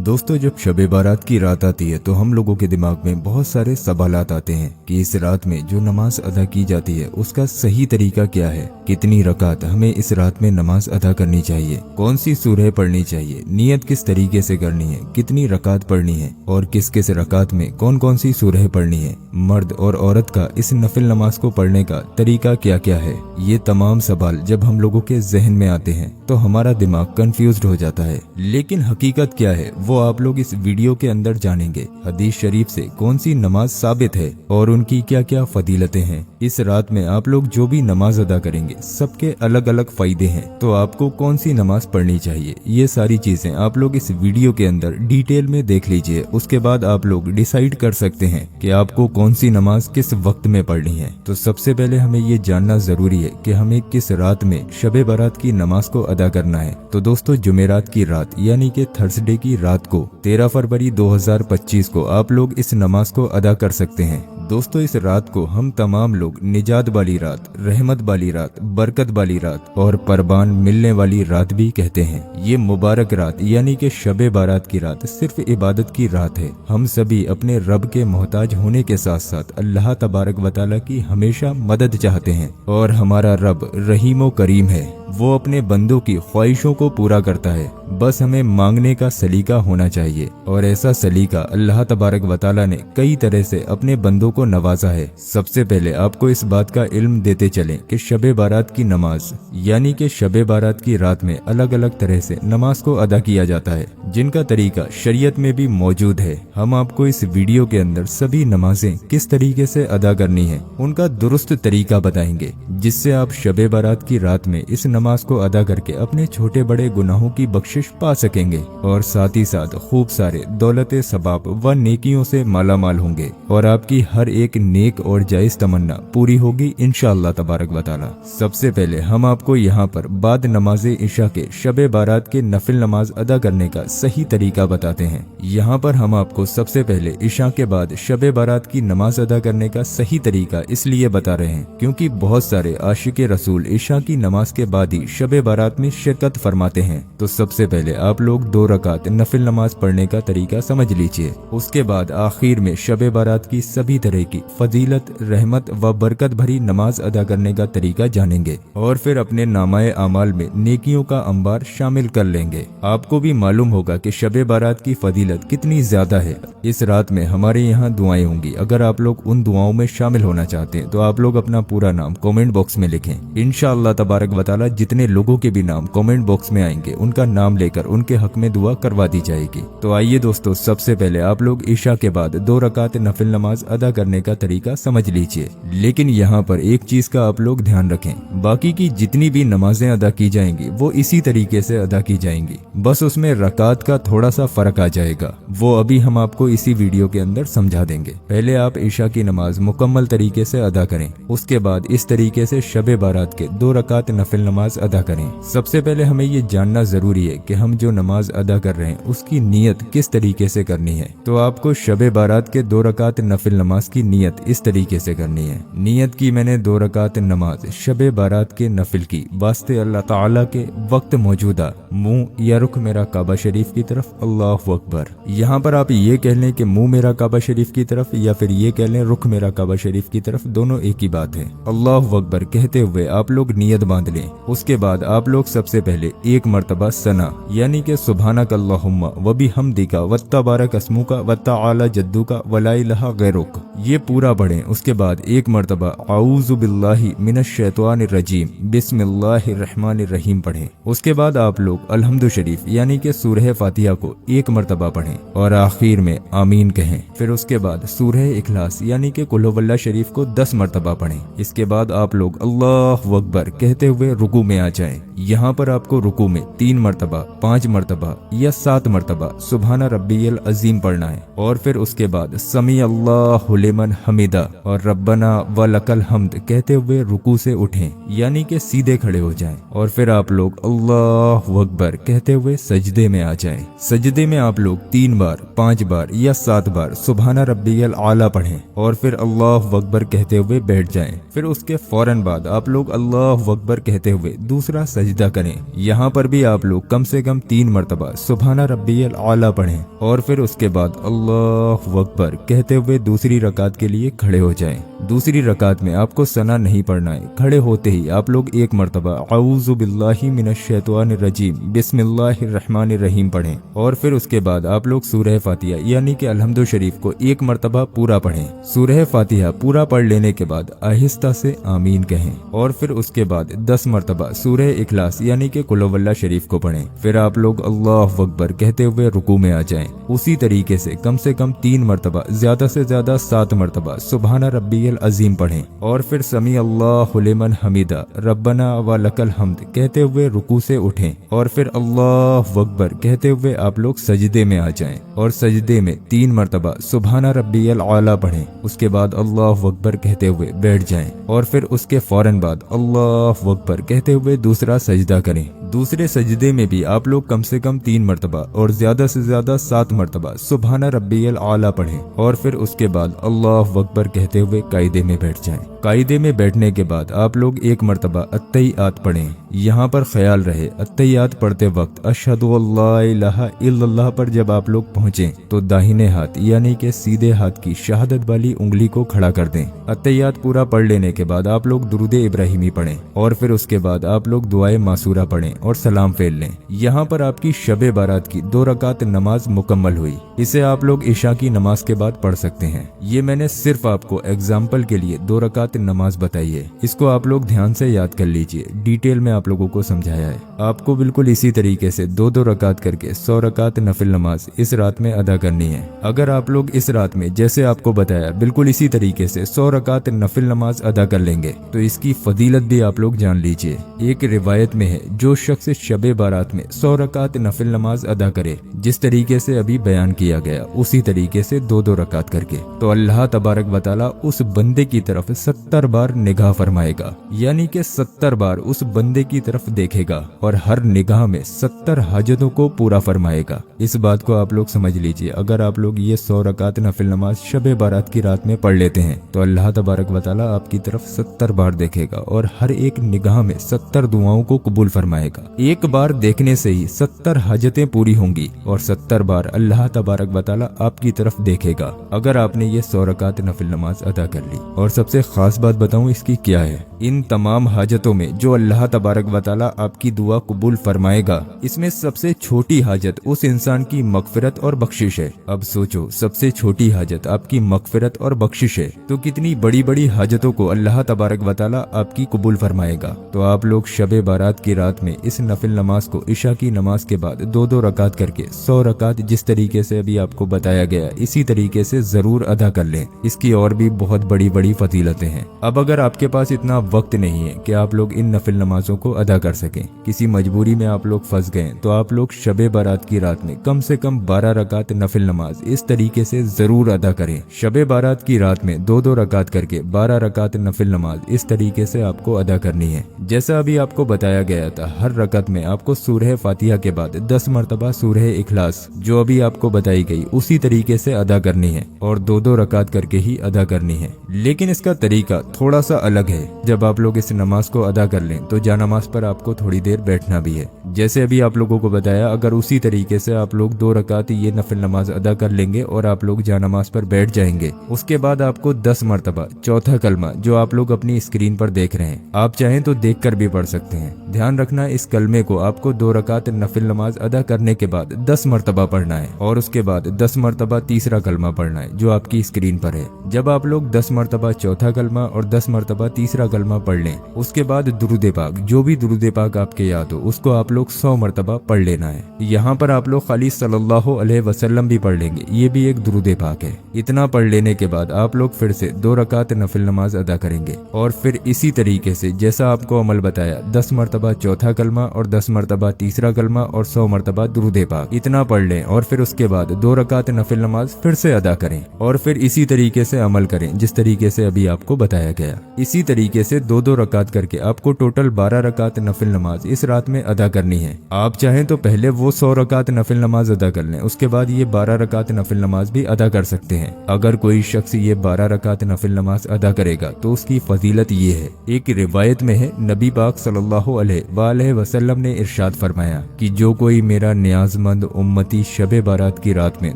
दोस्तों, जब शब बारात की रात आती है तो हम लोगों के दिमाग में बहुत सारे सवालात आते हैं कि इस रात में जो नमाज अदा की जाती है उसका सही तरीका क्या है, कितनी रकात हमें इस रात में नमाज अदा करनी चाहिए, कौन सी सूरह पढ़नी चाहिए, नियत किस तरीके से करनी है, कितनी रकात पढ़नी है और किस किस रकात में कौन कौन सी सूरह पढ़नी है, मर्द और औरत का इस नफिल नमाज को पढ़ने का तरीका क्या क्या है। ये तमाम सवाल जब हम लोगों के जहन में आते हैं तो हमारा दिमाग कंफ्यूज्ड हो जाता है। लेकिन हकीकत क्या है वो आप लोग इस वीडियो के अंदर जानेंगे। हदीस शरीफ से कौन सी नमाज साबित है और उनकी क्या क्या फजीलतें हैं। इस रात में आप लोग जो भी नमाज अदा करेंगे सबके अलग अलग फायदे हैं, तो आपको कौन सी नमाज पढ़नी चाहिए, ये सारी चीजें आप लोग इस वीडियो के अंदर डिटेल में देख लीजिए। उसके बाद आप लोग डिसाइड कर सकते हैं कि आपको कौन सी नमाज किस वक्त में पढ़नी है। तो सबसे पहले हमें ये जानना जरूरी है कि हमें किस रात में शब बारात की नमाज को अदा करना है। तो दोस्तों, जुमेरात की रात यानी कि थर्सडे की रात को 13 फरवरी 2025 को आप लोग इस नमाज को अदा कर सकते हैं। दोस्तों, इस रात को हम तमाम लोग निजात वाली रात, रहमत वाली रात, बरकत वाली रात और परबान मिलने वाली रात भी कहते हैं। ये मुबारक रात यानी कि शब बारात की रात सिर्फ इबादत की रात है। हम सभी अपने रब के मोहताज होने के साथ साथ अल्लाह तबारक व तआला की हमेशा मदद चाहते हैं और हमारा रब रहीम करीम है। वो अपने बंदों की ख्वाहिशों को पूरा करता है, बस हमें मांगने का सलीका होना चाहिए। और ऐसा सलीका अल्लाह तबारक व तआला ने कई तरह से अपने बंदों को नवाजा है। सबसे पहले आपको इस बात का इल्म देते चलें कि शब बारात की नमाज यानी कि शब बारात की रात में अलग अलग तरह से नमाज को अदा किया जाता है, जिनका तरीका शरीयत में भी मौजूद है। हम आपको इस वीडियो के अंदर सभी नमाजें किस तरीके से अदा करनी है उनका दुरुस्त तरीका बताएंगे, जिससे आप शब बारात की रात में इस नमाज को अदा करके अपने छोटे बड़े गुनाहों की बख्शिश पा सकेंगे और साथ ही साथ खूब सारे दौलत सबाब व नेकियों से माला माल होंगे और आपकी हर एक नेक और जायज तमन्ना पूरी होगी इंशाअल्लाह तबारक व तआला। सबसे पहले हम आपको यहाँ पर बाद नमाज इशा के शब बारात के नफिल नमाज अदा करने का सही तरीका बताते हैं। यहाँ पर हम आपको सबसे पहले इशा के बाद शब बारात की नमाज अदा करने का सही तरीका इसलिए बता रहे हैं क्योंकि बहुत सारे आशिक रसूल इशा की नमाज के बाद ही शब बारात में शिरकत फरमाते हैं। तो सबसे पहले आप लोग 2 रकात नफिल नमाज पढ़ने का तरीका समझ लीजिए। उसके बाद आखिर में शब बारात की सभी तरह की फजीलत, रहमत व बरकत भरी नमाज अदा करने का तरीका जानेंगे और फिर अपने नामाए आमाल में नेकियों का अंबार शामिल कर लेंगे। आपको भी मालूम होगा कि शब बारात की फजीलत कितनी ज्यादा है। इस रात में हमारे यहाँ दुआएं होंगी। अगर आप लोग उन दुआओं में शामिल होना चाहते हैं तो आप लोग अपना पूरा नाम कमेंट बॉक्स में लिखें। इंशाअल्लाह तबारक व तआला जितने लोगों के भी नाम कमेंट बॉक्स में आएंगे उनका नाम लेकर उनके हक में दुआ करवा दी जाएगी। तो आइए दोस्तों, सबसे पहले आप लोग इशा के बाद 2 रकात नफिल नमाज अदा करने का तरीका समझ लीजिए। लेकिन यहाँ पर एक चीज का आप लोग ध्यान रखें, बाकी की जितनी भी नमाजें अदा की जाएंगी वो इसी तरीके से अदा की जाएंगी, बस उसमें रकात का थोड़ा सा फर्क आ जाएगा। वो अभी हम आपको इसी वीडियो के अंदर समझा देंगे। पहले आप इशा की नमाज मुकम्मल तरीके से अदा करें, उसके बाद इस तरीके से शब बारात के 2 रकात नफिल नमाज अदा करें। सबसे पहले हमें ये जानना जरूरी है कि हम जो नमाज अदा कर रहे हैं उसकी नियत किस तरीके से करनी है। तो आपको शब बारात के 2 रकात नफिल नमाज की नियत इस तरीके से करनी है। नियत की मैंने 2 रकात नमाज शब बारात के नफिल की वास्ते अल्लाह ताला के वक्त मौजूदा मुंह या रुख मेरा काबा शरीफ की तरफ, अल्लाहु अकबर। यहाँ पर आप ये कह लें कि मुंह मेरा काबा शरीफ की तरफ या फिर ये कह लें रुख मेरा काबा शरीफ की तरफ, दोनों एक ही बात है। अल्लाहु अकबर कहते हुए आप लोग नियत बांध लें। उसके बाद आप लोग सबसे पहले 1 मरतबा सना यानी कि सुभानक अल्लाहुम्मा व बिहम्दिका व तबारक अस्मुका व तआला जद्दुका व ला इलाहा गैरुक, ये पूरा पढ़ें। उसके बाद 1 मरतबा औज़ु बिल्लाहि मिनश शैतानिर रजीम बिस्मिल्लाहिर रहमानिर रहीम पढ़ें। उसके बाद आप लोग अल्हम्दु शरीफ यानी कि सूरह फातिहा को 1 मरतबा पढ़ें और आखिर में आमीन कहें। फिर उसके बाद सूरह इखलास यानी कि कुल हुवल्लाह शरीफ को 10 मरतबा पढ़ें। इसके बाद आप लोग अल्लाहु अकबर कहते हुए रुकू में आ जाएं। यहाँ पर आपको रुकू में 3 मरतबा, 5 मरतबा या 7 मरतबा सुभाना रब्बियल अजीम पढ़ना है और फिर उसके बाद समी अल्लाहु लिमन हमीदा और रब्बना व लकल हम्द कहते हुए रुकू से उठें यानी कि सीधे खड़े हो जाएं और फिर आप लोग अल्लाहु अकबर कहते हुए सजदे में आ जाएं। सजदे में आप लोग 3 बार, 5 बार या 7 बार सुभाना रब्बियल आला पढ़ें और फिर अल्लाहु अकबर कहते हुए बैठ जाएं। फिर उसके फौरन बाद आप लोग अल्लाहु अकबर कहते हुए दूसरा सजदा करें। यहाँ पर भी आप लोग कम से कम 3 मरतबा सुबहाना रब्बियल आला पढ़ें और फिर उसके बाद अल्लाहु अकबर कहते हुए दूसरी रकात के लिए खड़े हो जाएं। दूसरी रकात में आपको सना नहीं पढ़ना है। खड़े होते ही आप लोग 1 मरतबा औज़ु बिल्लाहि मिनश शैतानिर रजीम बिस्मिल्लाहिर रहमानिर रहीम पढ़ें और फिर उसके बाद आप लोग सूरह फातिहा यानी कि अलहम्दु शरीफ को 1 मरतबा पूरा पढ़ें। सूरह फातिहा पूरा पढ़ लेने के बाद आहिस्ता से आमीन कहें और फिर उसके बाद 10 मरतबा सूरह इखलास यानी कि कुल हुवल्लाह शरीफ को पढ़ें। फिर आप लोग अल्लाहु अकबर कहते हुए रुकू में आ जाएं। उसी तरीके से कम 3 मरतबा ज्यादा से ज्यादा 7 मरतबा सुबहाना रब्बियल अजीम पढ़ें और फिर समी अल्लाहु लिमन हमीदा रब्बना व लकल हम्द कहते हुए रुकू से उठें और फिर अल्लाहु अकबर कहते हुए आप लोग सजदे में आ जाएं और सजदे में 3 मरतबा सुबहाना रब्बियल आला पढ़ें। उसके बाद अल्लाहु अकबर कहते हुए बैठ जाएं और फिर उसके फौरन बाद अल्लाहु अकबर कहते हुए दूसरा सजदा करें। दूसरे सजदे में भी आप लोग कम से कम 3 मरतबा और ज्यादा से ज्यादा 7 मरतबा सुबहाना रब्बियल आला पढ़ें और फिर उसके बाद अल्लाहु अकबर कहते हुए कायदे में बैठ जाएं। कायदे में बैठने के बाद आप लोग 1 मरतबा अत्तहियात पढ़ें। यहाँ पर ख्याल रहे अत्तहियात पढ़ते वक्त अशहदु अल्ला इलाहा इल्लल्लाह पर जब आप लोग पहुँचे तो दाहिने हाथ यानी कि सीधे हाथ की शहादत वाली उंगली को खड़ा कर दें। अत्तहियात पूरा पढ़ लेने के बाद आप लोग दुरूदे इब्राहिमी पढ़ें और फिर उसके बाद आप लोग दुआए मासूरा पढ़ें और सलाम फेर लें। यहाँ पर आपकी शबे बारात की 2 रकात नमाज मुकम्मल हुई। इसे आप लोग इशा की नमाज के बाद पढ़ सकते हैं। ये मैंने सिर्फ आपको एग्जाम्पल के लिए 2 रकात नमाज बताई है। इसको आप लोग ध्यान से याद कर लीजिए। डिटेल में आप लोगों को समझाया है। आपको बिल्कुल इसी तरीके से 2-2 रकात करके 100 रकात नफिल नमाज इस रात में अदा करनी है। अगर आप लोग इस रात में जैसे आपको बताया बिल्कुल इसी तरीके से 100 रकात नफिल नमाज अदा कर लेंगे तो इसकी फजीलत भी आप लोग जान लीजिए। एक रिवायत में है जो शख्स शबे बारात में 100 रकात नफिल नमाज अदा करे जिस तरीके से अभी बयान किया गया उसी तरीके से 2-2 रकात करके तो अल्लाह तबारक व तआला उस बंदे की तरफ 70 बार निगाह फरमाएगा यानी कि 70 बार उस बंदे की तरफ देखेगा और हर निगाह में 70 हाजतों को पूरा फरमाएगा। इस बात को आप लोग समझ लीजिए। अगर आप लोग ये 100 रकात नफिल नमाज शबे बारात की रात में पढ़ लेते हैं तो अल्लाह तबारक व तआला आपकी तरफ 70 बार देखेगा और हर एक निगाह में 70 दुआओं को कबूल फरमाएगा। एक बार देखने से ही 70 हाजतें पूरी होंगी और 70 बार अल्लाह तबारक व तआला आपकी तरफ देखेगा अगर आपने ये 100 रकात नफिल नमाज अदा कर ली। और सबसे खास बात बताऊं इसकी क्या है, इन तमाम हाजतों में जो अल्लाह तबारक व तआला आपकी दुआ कबूल फरमाएगा इसमें सबसे छोटी हाजत उस इंसान की मगफिरत और बख्शिश है। अब सोचो सबसे छोटी हाजत आपकी मगफिरत और बख्शिश है तो कितनी बड़ी बड़ी हाजतों को अल्लाह तबारक व तआला आपकी कबूल फरमाएगा। तो आप लोग शबे बारात की रात में इस नफिल नमाज को इशा की नमाज के बाद 2-2 रकात करके 100 रकात जिस तरीके से अभी आपको बताया गया इसी तरीके से जरूर अदा कर लें। इसकी और भी बहुत बड़ी बड़ी फजीलतें हैं। अब अगर आपके पास इतना वक्त नहीं है कि आप लोग इन नफिल नमाजों को अदा कर सकें, किसी मजबूरी में आप लोग फंस गए तो आप लोग शबे बारात की रात में कम से कम 12 रकात नफिल नमाज इस तरीके से जरूर अदा करें। शबे बारात की रात में 2-2 रकात करके 12 रकात नफिल नमाज इस तरीके से आपको अदा करनी है। जैसा अभी आपको बताया गया था हर रकत में आपको सूरह फातिहा के बाद 10 मरतबा सूरह इखलास जो अभी आपको बताई गई उसी तरीके से अदा करनी है और 2-2 रकात करके ही अदा करनी है। लेकिन इसका तरीका थोड़ा सा अलग है। जब आप लोग इस नमाज को अदा कर लें तो जानमाज पर आपको थोड़ी देर बैठना भी है। जैसे अभी आप लोगों को बताया अगर उसी तरीके से आप लोग 2 रकात ये नफिल नमाज अदा कर लेंगे और आप लोग जानमाज पर बैठ जाएंगे उसके बाद आपको 10 मरतबा चौथा कलमा जो आप लोग अपनी स्क्रीन पर देख रहे हैं आप चाहें तो देख कर भी पढ़ सकते हैं। ध्यान रखना इस कलमे को आपको 2 रकात नफिल नमाज अदा करने के बाद 10 मरतबा पढ़ना है और उसके बाद 10 मरतबा तीसरा कलमा पढ़ना है जो आपकी स्क्रीन पर है। जब आप लोग 10 मरतबा चौथा कलमा और 10 मरतबा तीसरा कलमा पढ़ लें उसके बाद दुरूद पाक जो भी दुरूद पाक आपके याद हो उसको आप लोग 100 मरतबा पढ़ लेना है। यहाँ पर आप लोग खाली सल्लल्लाहु अलैहि वसल्लम भी पढ़ लेंगे, ये भी एक दुरूद पाक है। इतना पढ़ लेने के बाद आप लोग फिर से 2 रकात नफिल नमाज अदा करेंगे और फिर इसी तरीके से जैसा आपको अमल बताया 10 मरतबा चौथा कलमा और 10 मरतबा तीसरा कलमा और 100 मरतबा दुरूद पाक इतना पढ़ लें और फिर उसके बाद 2 रकात नफिल नमाज फिर से अदा करें और फिर इसी तरीके से अमल करें जिस तरीके से अभी आपको बताया गया। इसी तरीके से 2-2 रकात करके आपको टोटल 12 रकात नफिल नमाज इस रात में अदा करनी है। आप चाहें तो पहले वो 100 रकात नफिल नमाज अदा कर लें, उसके बाद ये 12 रकात नफिल नमाज भी अदा कर सकते हैं। अगर कोई शख्स ये 12 रकात नफिल नमाज अदा करेगा तो उसकी फजीलत ये है। एक रिवायत में है, नबी पाक सल्लल्लाहु अलैहि वसल्लम ने इरशाद फरमाया कि जो कोई मेरा नियाजमंद उम्मती शबे बारात की रात में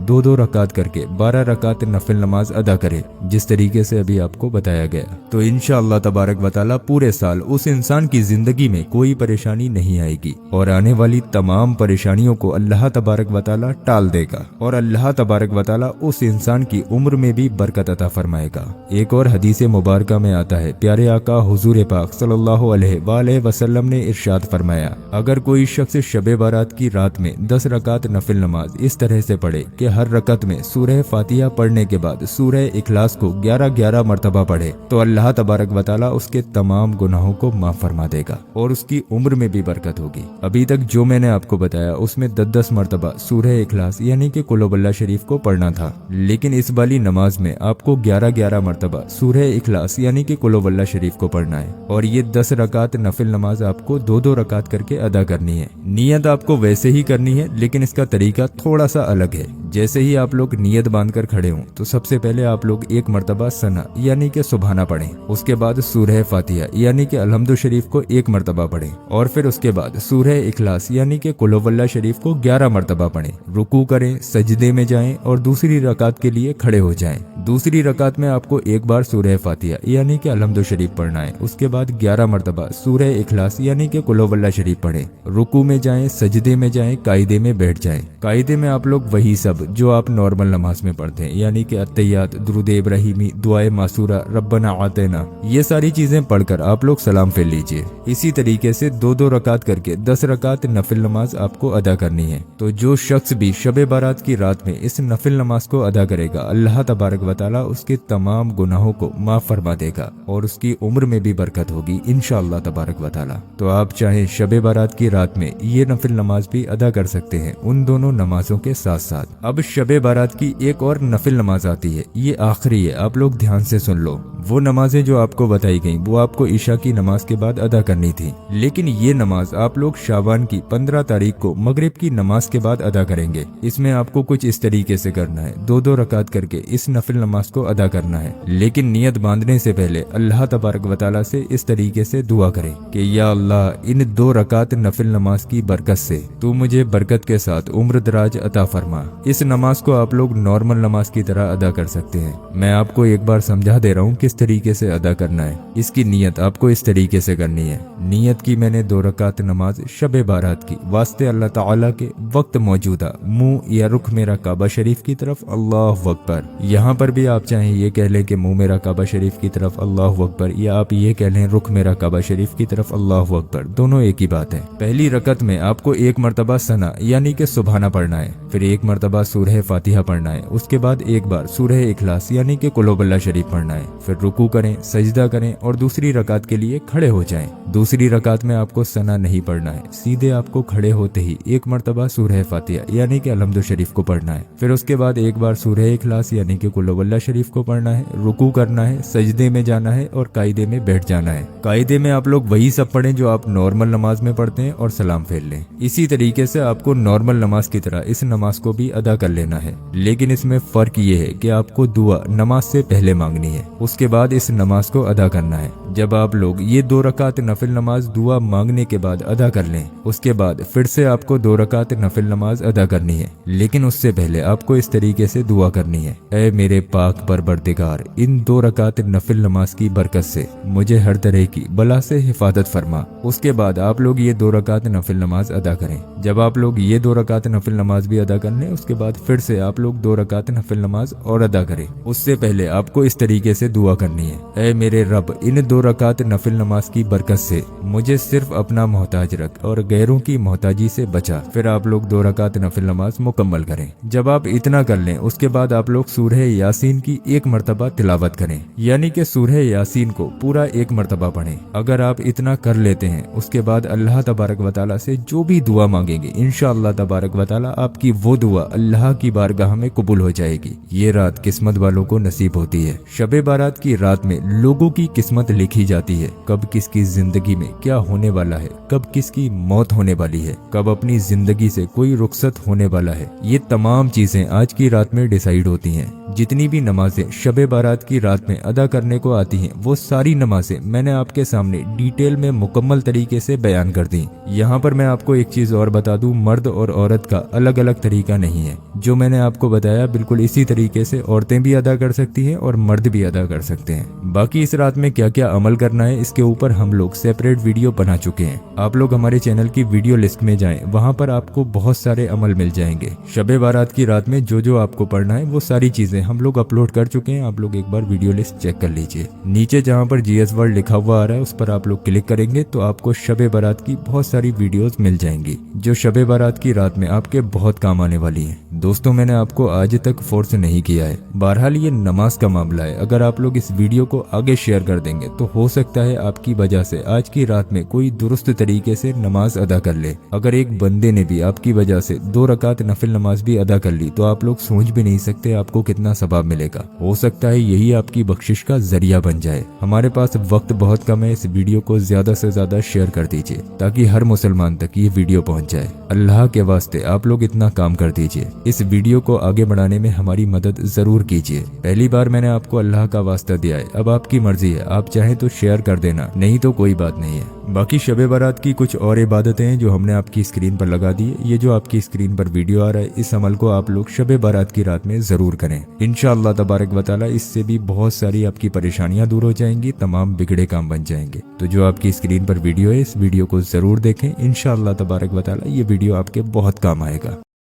2-2 रकात करके 12 रकात नफिल नमाज अदा करे, जिस तरीके से अभी आपको बताया गया, तो इंशाअल्लाह तबारक व तआला पूरे साल उस इंसान की जिंदगी में कोई परेशानी नहीं आएगी और आने वाली तमाम परेशानियों को अल्लाह तबारक व तआला टाल देगा और अल्लाह तबारक व तआला उस इंसान की उम्र में भी बरकत अता फरमाएगा। एक और हदीस मुबारका में आता है, प्यारे आका हुजूर पाक सल्लल्लाहु अलैहि वसल्लम ने इरशाद फरमाया, अगर कोई शख्स शबे बारात की रात में 10 रकात नफिल नमाज इस तरह से पढ़े कि हर रकत में सूरह फातिहा पढ़ने के बाद सूरह इखलास को 11-11 मरतबा पढ़े, तो अल्लाह तबारक व तआला उसके तमाम गुनाहों को माफ फरमा देगा और उसकी उम्र में भी बरकत होगी। अभी तक जो मैंने आपको बताया उसमें 10-10 मरतबा सूरह इखलास यानी कि कुल हुवल्लाह शरीफ को पढ़ना था, लेकिन इस वाली नमाज में आपको 11-11 मरतबा सूरह इखलास यानी कि कुल हुवल्लाह शरीफ को पढ़ना है और ये 10 रकात नफिल नमाज आपको 2-2 रकात करके अदा करनी है। नियत आपको वैसे ही करनी है, लेकिन इसका तरीका थोड़ा सा अलग है। जैसे ही आप लोग नियत बांधकर खड़े हों तो सबसे पहले आप लोग एक मरतबा सना यानी कि सुबहाना पढ़ें, उसके बाद सूरह फातिहा यानी कि अलहम्दु शरीफ को 1 मरतबा पढ़ें और फिर उसके बाद सूरह इखलास यानी कि कुल हुवल्लाह शरीफ को 11 मरतबा पढ़ें। रुकू करें, सजदे में जाएं और दूसरी रकात के लिए खड़े हो जाएं। दूसरी रकात में आपको एक बार सूरह फातिहा यानी कि अलहम्दु शरीफ पढ़ना है, उसके बाद 11 मरतबा सूरह इखलास यानी कि कुल हुवल्लाह शरीफ पढ़ें। रुकू में जाएं, सजदे में जाएं, कायदे में बैठ जाएं। कायदे में आप लोग वही सब जो आप नॉर्मल नमाज में पढ़ते हैं, यानी कि अत्तहियात, दुरूद इब्राहिमी, दुआए मासूरा, रब्बना आतेना, ये सारी चीजें पढ़कर आप लोग सलाम फेर लीजिए। इसी तरीके से 2-2 रकात करके 10 रकात नफिल नमाज आपको अदा करनी है। तो जो शख्स भी शबे बारात की रात में इस नफिल नमाज को अदा करेगा, अल्लाह तबारक व तआला उसके तमाम गुनाहों को माफ फरमा देगा और उसकी उम्र में भी बरकत होगी इंशाअल्लाह तबारक व तआला। तो आप चाहे शबे बारात की रात में ये नफिल नमाज भी अदा कर सकते हैं उन दोनों नमाजों के साथ साथ। अब शबे बारात की एक और नफिल नमाज आती है, ये आखिरी है, आप लोग ध्यान से सुन लो। वो नमाजें जो आपको बताई गई वो आपको ईशा की नमाज के बाद अदा करनी थी, लेकिन ये नमाज आप लोग शाबान की 15 तारीख को मगरिब की नमाज के बाद अदा करेंगे। इसमें आपको कुछ इस तरीके से करना है, 2-2 रकात करके इस नफिल नमाज को अदा करना है, लेकिन नियत बांधने से पहले अल्लाह तबारक व तआला से इस तरीके से दुआ करें कि या अल्लाह, इन 2 रकात नफिल नमाज की बरकत से तू मुझे बरकत के साथ उम्र दराज अता फरमा। इस नमाज को आप लोग नॉर्मल नमाज की तरह अदा कर सकते हैं। मैं आपको एक बार समझा दे रहा हूँ किस तरीके से अदा करना है। इसकी नियत आपको इस तरीके से करनी है, नियत की मैंने 2 रकात नमाज शबे बारात की वास्ते अल्लाह ताला के, वक्त मौजूदा मुंह या रुख मेरा काबा शरीफ की तरफ, अल्लाहु अकबर। यहाँ पर भी आप चाहें ये कह लें कि मुंह मेरा काबा शरीफ की तरफ अल्लाहु अकबर, या आप ये कह लें रुख मेरा काबा शरीफ की तरफ अल्लाहु अकबर, दोनों एक ही बात है। पहली रकत में आपको 1 मरतबा सना यानी कि सुबहाना पढ़ना है, फिर 1 मरतबा सूरह फातिहा पढ़ना है, उसके बाद एक बार सूरह इखलास यानी कि कुल हुवल्लाह शरीफ पढ़ना है, फिर रुकू करें, सजदा करें और दूसरी रकात के लिए खड़े हो जाएं। दूसरी रकात में आपको सना नहीं पढ़ना है, सीधे आपको खड़े होते ही 1 मरतबा सूरह फातिहा यानी कि अलहम्दु शरीफ को पढ़ना है, फिर उसके बाद एक बार सूरह इखलास यानी कि कुल हुवल्लाह शरीफ को पढ़ना है, रुकू करना है, सजदे में जाना है और कायदे में बैठ जाना है। कायदे में आप लोग वही सब पढ़ें जो आप नॉर्मल नमाज में पढ़ते हैं और सलाम फेर लें। इसी तरीके से आपको नॉर्मल नमाज की तरह इस नमाज को भी अदा कर लेना है, लेकिन इसमें फर्क ये है कि आपको दुआ नमाज से पहले मांगनी है, उसके बाद इस नमाज को अदा करना है। जब आप लोग ये 2 रकात नफिल नमाज दुआ मांगने के बाद अदा कर लें, उसके बाद फिर से आपको 2 रकात नफिल नमाज अदा करनी है, लेकिन उससे पहले आपको इस तरीके से दुआ करनी है, ऐ मेरे पाक परवरदिगार, इन 2 रकात नफिल नमाज की बरकत से मुझे हर तरह की बला से हिफाजत फरमा। उसके बाद आप लोग ये 2 रकात नफिल नमाज अदा करें। जब आप लोग ये 2 रकात नफिल नमाज भी अदा कर लें, उसके बाद फिर से आप लोग 2 रकात नफिल नमाज और अदा करें। उससे पहले आपको इस तरीके से दुआ करनी है, ऐ मेरे रब, इन 2 2 रकात नफिल नमाज की बरकत से मुझे सिर्फ अपना मोहताज रख और गैरों की मोहताजी से बचा। फिर आप लोग 2 रकात नफिल नमाज मुकम्मल करें। जब आप इतना कर लें उसके बाद आप लोग सूरह यासीन की 1 मरतबा तिलावत करें, यानी कि सूरह यासीन को पूरा 1 मरतबा पढ़ें। अगर आप इतना कर लेते हैं उसके बाद अल्लाह तबारक व तआला से जो भी दुआ मांगेंगे इंशाअल्लाह तबारक व तआला आपकी वो दुआ अल्लाह की बारगाह में कबूल हो जाएगी। ये रात किस्मत वालों को नसीब होती है। शबे बारात की रात में लोगों की किस्मत लिखी जाती है। कब किसकी जिंदगी में क्या होने वाला है, कब किसकी मौत होने वाली है, कब अपनी जिंदगी से कोई रुखसत होने वाला है, ये तमाम चीजें आज की रात में डिसाइड होती हैं। जितनी भी नमाजें शबे बारात की रात में अदा करने को आती हैं वो सारी नमाजें मैंने आपके सामने डिटेल में मुकम्मल तरीके से बयान कर दी। यहाँ पर मैं आपको एक चीज और बता दूं, मर्द और औरत का अलग अलग तरीका नहीं है। जो मैंने आपको बताया बिल्कुल इसी तरीके से औरतें भी अदा कर सकती हैं और मर्द भी अदा कर सकते हैं। बाकी इस रात में क्या क्या अमल करना है इसके ऊपर हम लोग सेपरेट वीडियो बना चुके हैं। आप लोग हमारे चैनल की वीडियो लिस्ट में जाएं, वहां पर आपको बहुत सारे अमल मिल जाएंगे। शबे बारात की रात में जो जो आपको पढ़ना है वो सारी चीजें हम लोग अपलोड कर चुके हैं। आप लोग एक बार वीडियो लिस्ट चेक कर लीजिए। नीचे जहां पर जीएस वर्ल्ड लिखा हुआ आ रहा है उस पर आप लोग क्लिक करेंगे तो आपको शबे बारात की बहुत सारी वीडियोस मिल जाएंगी जो शबे बारात की रात में आपके बहुत काम आने वाली है। दोस्तों मैंने आपको आज तक फोर्स नहीं किया है, बहरहाल ये नमाज का मामला है। अगर आप लोग इस वीडियो को आगे शेयर कर देंगे तो हो सकता है आपकी वजह से आज की रात में कोई दुरुस्त तरीके से नमाज अदा कर ले। अगर एक बंदे ने भी आपकी वजह से 2 रकात नफिल नमाज भी अदा कर ली तो आप लोग सोच भी नहीं सकते आपको कितना सवाब मिलेगा। हो सकता है यही आपकी बख्शिश का जरिया बन जाए। हमारे पास वक्त बहुत कम है, इस वीडियो को ज्यादा से ज्यादा शेयर कर दीजिए ताकि हर मुसलमान तक ये वीडियो पहुंच जाए। अल्लाह के वास्ते आप लोग इतना काम कर दीजिए। इस वीडियो को आगे बढ़ाने में हमारी मदद जरूर कीजिए। पहली बार मैंने आपको अल्लाह का वास्ता दिया है, अब आपकी मर्जी है, आप चाहें तो शेयर कर देना, नहीं तो कोई बात नहीं है। बाकी शबे बारात की कुछ और इबादतें हैं जो हमने आपकी स्क्रीन पर लगा दी है। ये जो आपकी स्क्रीन पर वीडियो आ रहा है इस अमल को आप लोग शबे बारात की रात में जरूर करें। इंशाअल्लाह तबारक व तआला इससे भी बहुत सारी आपकी परेशानियां दूर हो जाएंगी, तमाम बिगड़े काम बन जाएंगे। तो जो आपकी स्क्रीन पर वीडियो है इस वीडियो को जरूर देखें। इंशाअल्लाह तबारक व तआला ये वीडियो आपके बहुत काम आएगा।